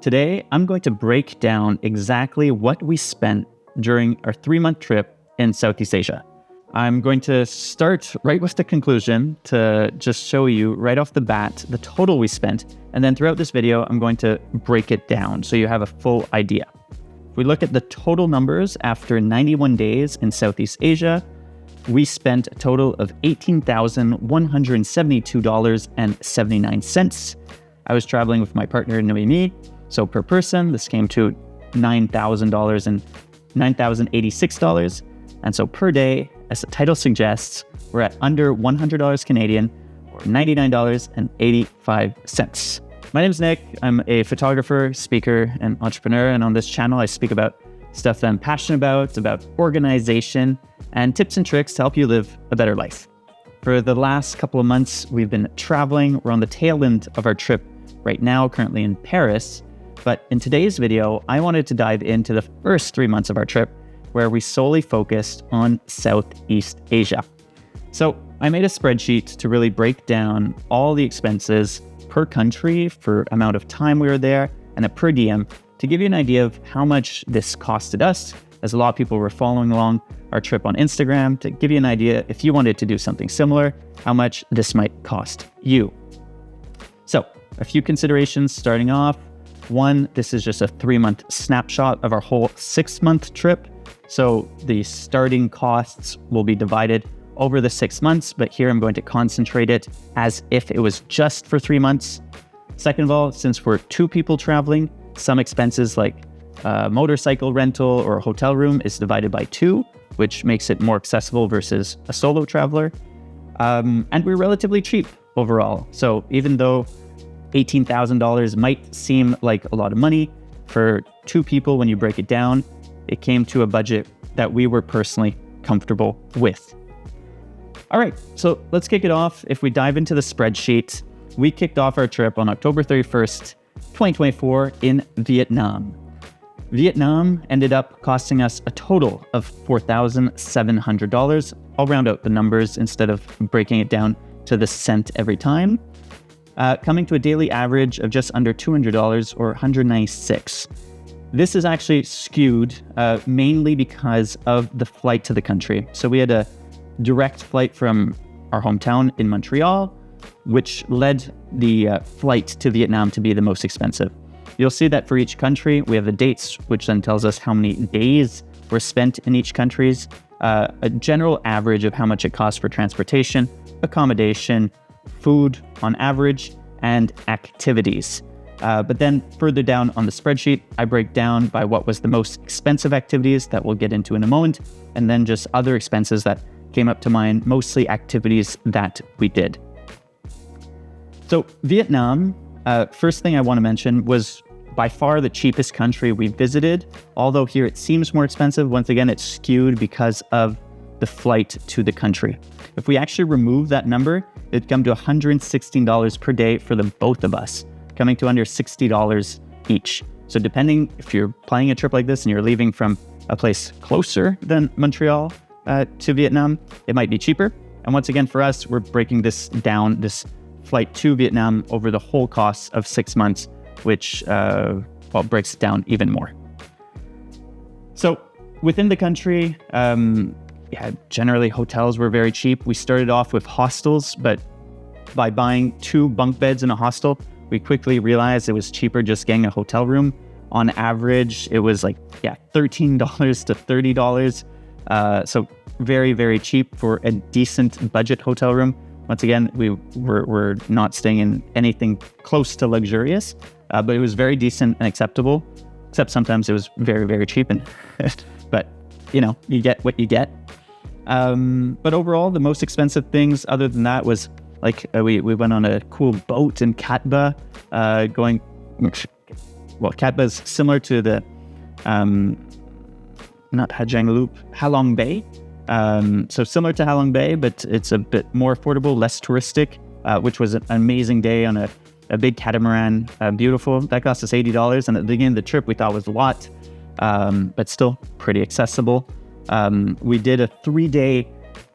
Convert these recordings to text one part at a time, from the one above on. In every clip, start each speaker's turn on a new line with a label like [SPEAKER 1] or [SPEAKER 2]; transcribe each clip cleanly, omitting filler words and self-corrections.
[SPEAKER 1] Today, I'm going to break down exactly what we spent during our 3-month trip in Southeast Asia. I'm going to start right with the conclusion to just show you right off the bat the total we spent. And then throughout this video, I'm going to break it down so you have a full idea. If we look at the total numbers after 91 days in Southeast Asia, we spent a total of $18,172.79. I was traveling with my partner, Noemi. So per person, this came to $9,086. And so per day, as the title suggests, we're at under $100 Canadian or $99.85. My name is Nick. I'm a photographer, speaker, and entrepreneur. And on this channel, I speak about stuff that I'm passionate about organization, and tips and tricks to help you live a better life. For the last couple of months, we've been traveling. We're on the tail end of our trip right now, currently in Paris. But in today's video, I wanted to dive into the first 3 months of our trip, where we solely focused on Southeast Asia. So I made a spreadsheet to really break down all the expenses per country for amount of time we were there and a per diem to give you an idea of how much this costed us, as a lot of people were following along our trip on Instagram, to give you an idea if you wanted to do something similar, how much this might cost you. So a few considerations starting off. One, this is just a 3-month snapshot of our whole 6-month trip. So the starting costs will be divided over the 6 months, but here I'm going to concentrate it as if it was just for 3 months. Second of all, since we're 2 people traveling, some expenses like motorcycle rental or a hotel room is divided by 2, which makes it more accessible versus a solo traveler. And we're relatively cheap overall. So even though $18,000 might seem like a lot of money, for 2 people, when you break it down, it came to a budget that we were personally comfortable with. All right, so let's kick it off. If we dive into the spreadsheet, we kicked off our trip on October 31st, 2024 in Vietnam. Vietnam ended up costing us a total of $4,700. I'll round out the numbers instead of breaking it down to the cent every time. Coming to a daily average of just under $200 or $196. This is actually skewed mainly because of the flight to the country. So we had a direct flight from our hometown in Montreal, which led the flight to Vietnam to be the most expensive. You'll see that for each country, we have the dates, which then tells us how many days were spent in each country's, a general average of how much it costs for transportation, accommodation, food on average, and activities. But then further down on the spreadsheet, I break down by what was the most expensive activities that we'll get into in a moment, and then just other expenses that came up to mind, mostly activities that we did. So Vietnam, first thing I want to mention, was by far the cheapest country we visited. Although here it seems more expensive, once again, it's skewed because of the flight to the country. If we actually remove that number, it'd come to $116 per day for the both of us, coming to under $60 each. So depending if you're planning a trip like this and you're leaving from a place closer than Montreal to Vietnam, it might be cheaper. And once again, for us, we're breaking this down, this flight to Vietnam, over the whole cost of 6 months, which breaks it down even more. So within the country, generally hotels were very cheap. We started off with hostels, but by buying 2 bunk beds in a hostel, we quickly realized it was cheaper just getting a hotel room. On average, it was $13 to $30. So very, very cheap for a decent budget hotel room. Once again, we're not staying in anything close to luxurious, but it was very decent and acceptable, except sometimes it was very, very cheap. But, you get what you get. But overall, the most expensive things other than that was we went on a cool boat in Cat Ba, Cat Ba is similar to the, not Ha Giang Loop, Halong Bay. So similar to Halong Bay, but it's a bit more affordable, less touristic, which was an amazing day on a big catamaran, beautiful. That cost us $80. And at the beginning of the trip, we thought was a lot, but still pretty accessible. We did a 3-day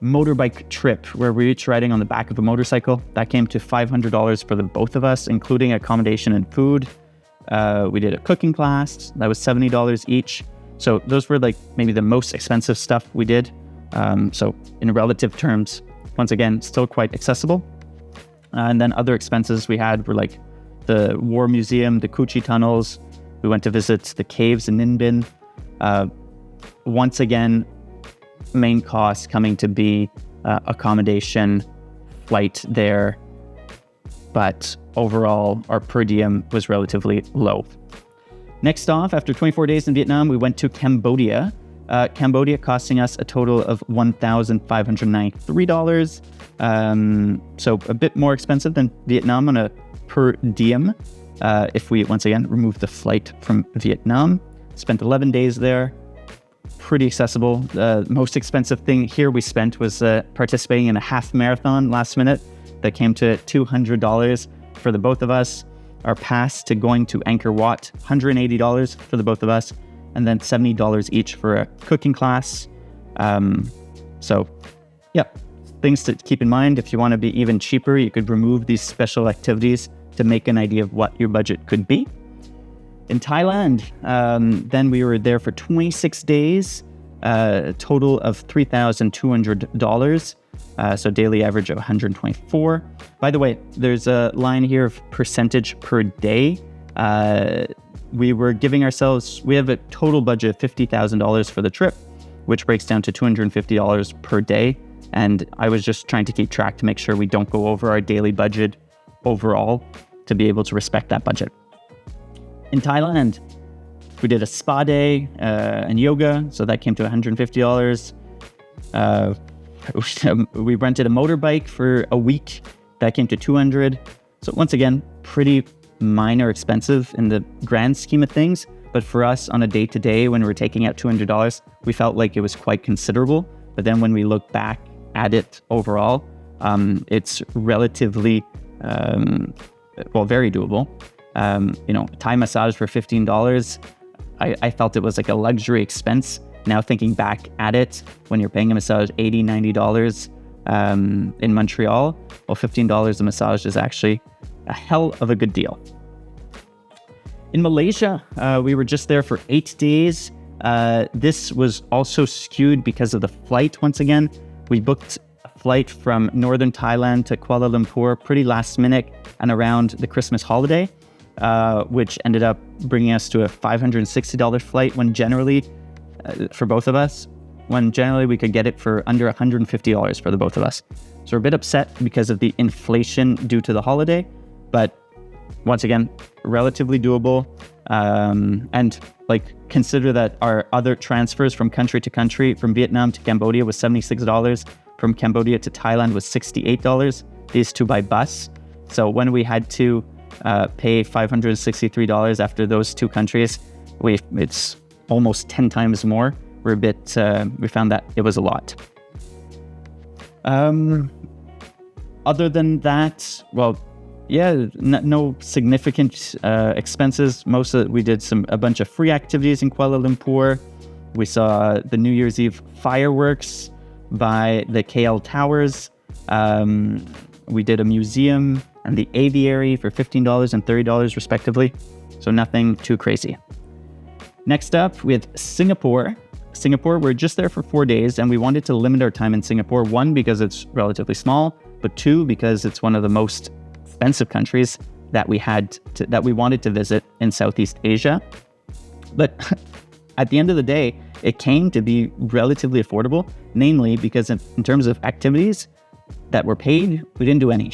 [SPEAKER 1] motorbike trip where we were each riding on the back of a motorcycle. That came to $500 for the both of us, including accommodation and food. We did a cooking class that was $70 each. So those were like maybe the most expensive stuff we did. So in relative terms, once again, still quite accessible. And then other expenses we had were like the War Museum, the Kuchi tunnels. We went to visit the caves in Ninh Binh. Once again, main cost coming to be accommodation, flight there. But overall, our per diem was relatively low. Next off, after 24 days in Vietnam, we went to Cambodia. Cambodia costing us a total of $1,593. So a bit more expensive than Vietnam on a per diem. If we, once again, remove the flight from Vietnam. Spent 11 days there. Pretty accessible. The most expensive thing here we spent was participating in a half marathon last minute that came to $200 for the both of us. Our pass to going to Angkor Wat, $180 for the both of us, and then $70 each for a cooking class. So, yeah, things to keep in mind. If you want to be even cheaper, you could remove these special activities to make an idea of what your budget could be. In Thailand, then we were there for 26 days, a total of $3,200. So daily average of 124. By the way, there's a line here of percentage per day. We have a total budget of $50,000 for the trip, which breaks down to $250 per day. And I was just trying to keep track to make sure we don't go over our daily budget overall to be able to respect that budget. In Thailand, we did a spa day and yoga, so that came to $150. We rented a motorbike for a week. That came to $200. So once again, pretty minor expensive in the grand scheme of things. But for us on a day-to-day, when we were taking out $200, we felt like it was quite considerable. But then when we look back at it overall, it's relatively, very doable. Thai massage for $15. I felt it was like a luxury expense. Now thinking back at it, when you're paying a massage $80, $90 in Montreal, well, $15 a massage is actually a hell of a good deal. In Malaysia, we were just there for 8 days. This was also skewed because of the flight. Once again, we booked a flight from northern Thailand to Kuala Lumpur pretty last minute and around the Christmas holiday, which ended up bringing us to a $560 flight when generally, for both of us, when generally we could get it for under $150 for the both of us. So we're a bit upset because of the inflation due to the holiday, but once again, relatively doable. And consider that our other transfers from country to country, from Vietnam to Cambodia was $76, from Cambodia to Thailand was $68, these two by bus. So when we had to pay $563 after those two countries, it's almost 10 times more. We found that it was a lot. Other than that, no significant expenses. We did a bunch of free activities in Kuala Lumpur. We saw the New Year's Eve fireworks by the KL Towers. We did a museum and the aviary for $15 and $30 respectively. So nothing too crazy. Next up, we have Singapore. We're just there for 4 days, and we wanted to limit our time in Singapore. 1, because it's relatively small, but 2, because it's one of the most expensive countries that we wanted to visit in Southeast Asia. But at the end of the day, it came to be relatively affordable, namely because in terms of activities that were paid, we didn't do any.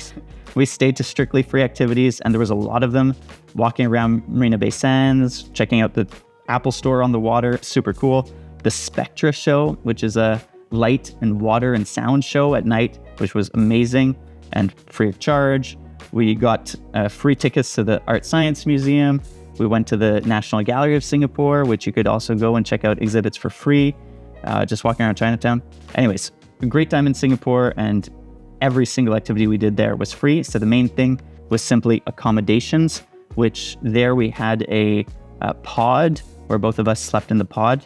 [SPEAKER 1] We stayed to strictly free activities, and there was a lot of them. Walking around Marina Bay Sands, checking out the Apple Store on the water, super cool. The Spectra show, which is a light and water and sound show at night, which was amazing and free of charge. We got free tickets to the Art Science Museum. We went to the National Gallery of Singapore, which you could also go and check out exhibits for free, just walking around Chinatown. Anyways, a great time in Singapore, and every single activity we did there was free. So the main thing was simply accommodations, which there we had a pod where both of us slept in the pod.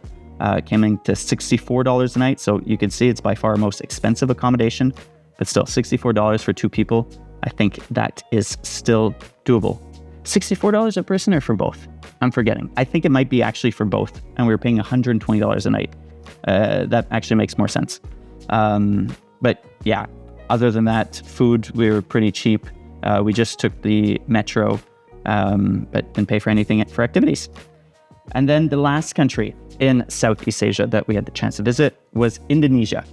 [SPEAKER 1] Came in to $64 a night. So you can see it's by far our most expensive accommodation, but still $64 for 2 people. I think that is still doable. $64 a person or for both? I'm forgetting. I think it might be actually for both. And we were paying $120 a night. That actually makes more sense. But yeah, other than that, food, we were pretty cheap. We just took the metro, but didn't pay for anything for activities. And then the last country in Southeast Asia that we had the chance to visit was Indonesia.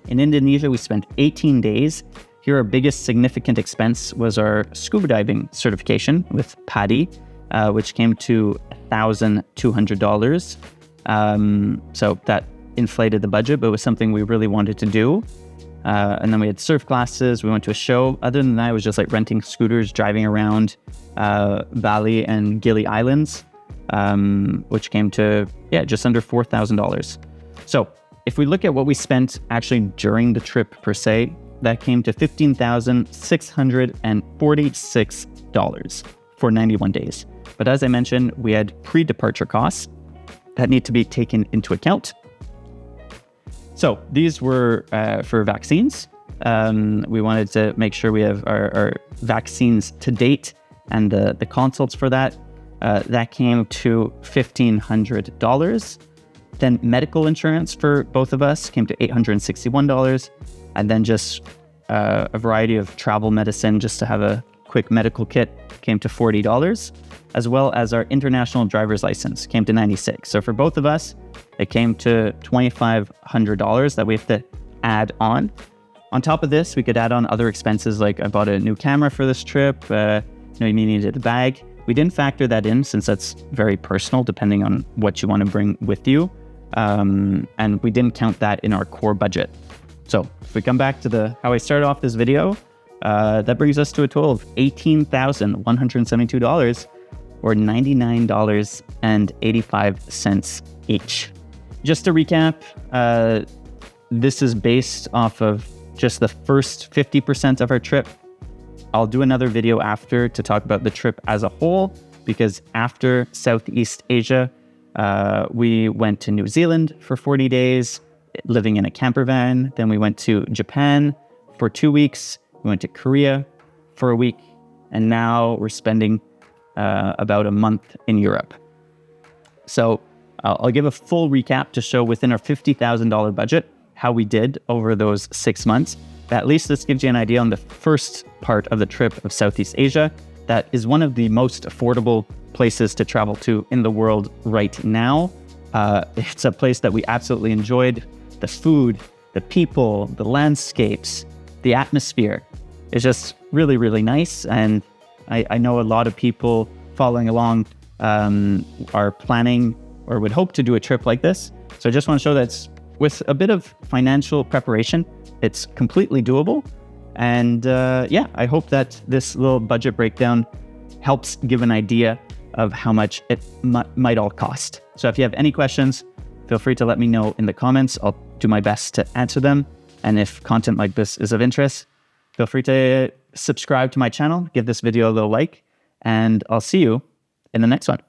[SPEAKER 1] In Indonesia, we spent 18 days. Here, our biggest significant expense was our scuba diving certification with PADI, which came to $1,200. So that inflated the budget, but it was something we really wanted to do. And then we had surf classes. We went to a show. Other than that, it was just like renting scooters, driving around Bali and Gili Islands, which came to, just under $4,000. So if we look at what we spent actually during the trip per se, that came to $15,646 for 91 days. But as I mentioned, we had pre-departure costs that need to be taken into account. So these were for vaccines. We wanted to make sure we have our vaccines to date and the consults for that. That came to $1,500. Then medical insurance for both of us came to $861. And then just a variety of travel medicine just to have a quick medical kit came to $40, as well as our international driver's license came to $96. So for both of us, it came to $2,500 that we have to add on. On top of this, we could add on other expenses like I bought a new camera for this trip. You needed a bag. We didn't factor that in since that's very personal depending on what you want to bring with you. And we didn't count that in our core budget. So if we come back to how I started off this video, that brings us to a total of $18,172 or $99.85 each. Just to recap, this is based off of just the first 50% of our trip. I'll do another video after to talk about the trip as a whole, because after Southeast Asia, we went to New Zealand for 40 days, living in a camper van. Then we went to Japan for 2 weeks. We went to Korea for a week. And now we're spending about a month in Europe. So I'll give a full recap to show within our $50,000 budget how we did over those 6 months. But at least this gives you an idea on the first part of the trip of Southeast Asia. That is one of the most affordable places to travel to in the world right now. It's a place that we absolutely enjoyed. The food, the people, the landscapes, the atmosphere is just really, really nice. And I know a lot of people following along are planning or would hope to do a trip like this. So I just want to show that with a bit of financial preparation, it's completely doable. And I hope that this little budget breakdown helps give an idea of how much it might all cost. So if you have any questions, feel free to let me know in the comments. I'll do my best to answer them. And if content like this is of interest, feel free to subscribe to my channel, give this video a little like, and I'll see you in the next one.